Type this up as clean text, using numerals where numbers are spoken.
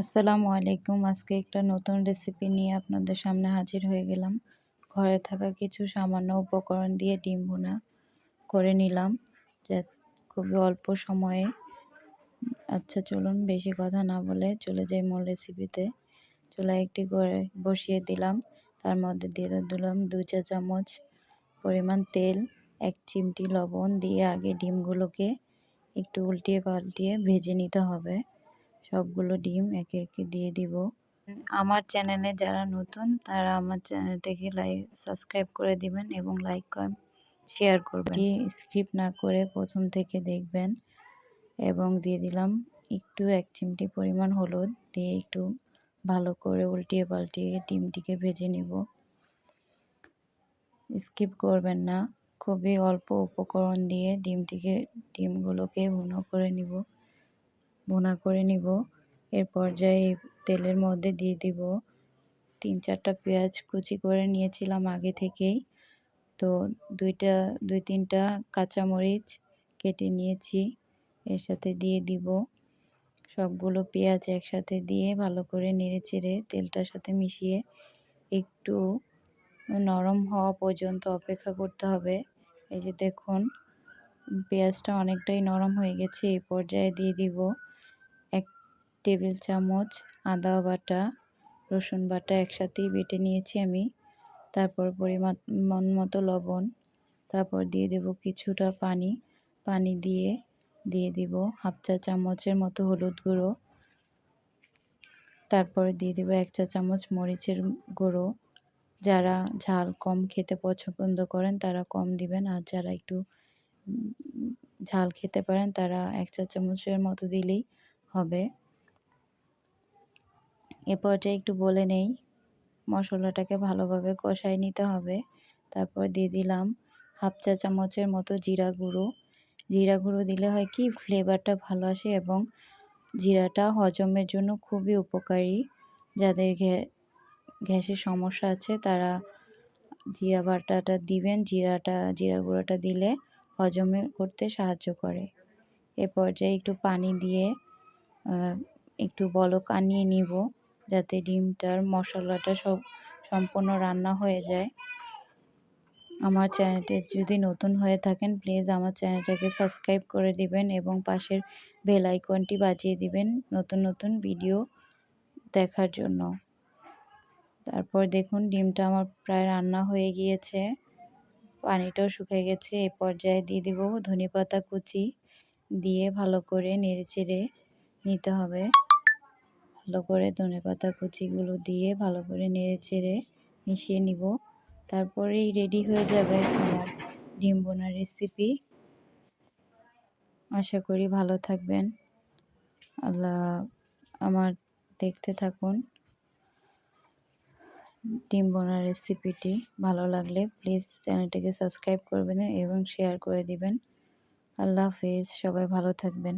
আসসালামু আলাইকুম। আজকে একটা নতুন রেসিপি নিয়ে আপনাদের সামনে হাজির হয়ে গেলাম। ঘরে থাকা কিছু সামান্য উপকরণ দিয়ে ডিম ভুনা করে নিলাম, যা খুবই অল্প সময়ে। আচ্ছা চলুন বেশি কথা না বলে চলে যাই মূল রেসিপিতে। চুলায় একটি কড়াই বসিয়ে দিলাম, তার মধ্যে দিয়ে দিলাম 2 চা চামচ পরিমাণ তেল, 1 চিমটি লবণ দিয়ে আগে ডিমগুলোকে একটু উল্টিয়ে পাল্টিয়ে ভেজে নিতে হবে। সবগুলো ডিম একে একে দিয়ে দিব। আমার চ্যানেলে যারা নতুন তারা আমার চ্যানেলটাকে সাবস্ক্রাইব করে দিবেন এবং লাইক শেয়ার করবেন। স্কিপ না করে প্রথম থেকে দেখবেন। এবং দিয়ে দিলাম একটু 1 চিমটি পরিমাণ হলুদ দিয়ে একটু ভালো করে উল্টিয়ে পাল্টিয়ে ডিমটিকে ভেজে নিব। স্কিপ করবেন না, খুবই অল্প উপকরণ দিয়ে ডিমগুলোকে ভুনা করে নিব। এর পর্যায়ে তেলের মধ্যে দিয়ে দিব 3-4টা পেঁয়াজ কুচি করে নিয়েছিলাম আগে থেকেই। তো 2-3টা কাঁচামরিচ কেটে নিয়েছি, এর সাথে দিয়ে দিব। সবগুলো পেঁয়াজ একসাথে দিয়ে ভালো করে নেড়েচেড়ে তেলটার সাথে মিশিয়ে একটু নরম হওয়া পর্যন্ত অপেক্ষা করতে হবে। এই যে দেখুন পেঁয়াজটা অনেকটাই নরম হয়ে গেছে। এই পর্যায়ে দিয়ে দিব 1 টেবিল চামচ আদা বাটা, রসুন বাটা একসাথেই বেটে নিয়েছি আমি। তারপর পরিমাণ মতো লবণ, তারপর দিয়ে দেব কিছুটা পানি দিয়ে দিব 1/2 চা চামচের মতো হলুদ গুঁড়ো। তারপরে দিয়ে দেব 1 চা চামচ মরিচের গুঁড়ো। যারা ঝাল কম খেতে পছন্দ করেন তারা কম দিবেন, আর যারা একটু ঝাল খেতে পারেন তারা 1 চা চামচের মতো দিলেই হবে। এ পর্যায়ে একটু বলে নেই, মশলাটাকে ভালোভাবে কষায় নিতে হবে। তারপর দিয়ে দিলাম 1/2 চা চামচের মতো জিরা গুঁড়ো। জিরা গুঁড়ো দিলে হয় কি ফ্লেভারটা ভালো আসে এবং জিরাটা হজমের জন্য খুবই উপকারী। যাদের গ্যাসের সমস্যা আছে তারা জিরা বাটাটা দিবেন। জিরা গুঁড়োটা দিলে হজম করতে সাহায্য করে। এ পর্যায়ে একটু পানি দিয়ে একটু বলক আনিয়ে নিব, যাতে ডিমটার মশলাটা সম্পূর্ণ রান্না হয়ে যায়। আমার চ্যানেলটি যদি নতুন হয়ে থাকেন প্লিজ আমার চ্যানেলটাকে সাবস্ক্রাইব করে দিবেন এবং পাশের বেল আইকনটি বাজিয়ে দিবেন নতুন ভিডিও দেখার জন্য। তারপর দেখুন ডিমটা আমার প্রায় রান্না হয়ে গিয়েছে, পানিটাও শুকিয়ে গেছে। এই পর্যায়ে দিয়ে দিব ধনেপাতা কুচি দিয়ে ভালো করে নেড়েচেড়ে নিতে হবে। ভালো করে ধনেপাতা কুচিগুলো দিয়ে ভালো করে নেড়েচেড়ে মিশিয়ে নিব। তারপরেই রেডি হয়ে যাবে আমার ডিম ভুনা রেসিপি। আশা করি ভালো থাকবেন। আমার দেখতে থাকুন ডিম ভুনা রেসিপিটি। ভালো লাগলে প্লিজ চ্যানেলটিকে সাবস্ক্রাইব করবেন এবং শেয়ার করে দিবেন। আল্লাহ হাফেজ, সবাই ভালো থাকবেন।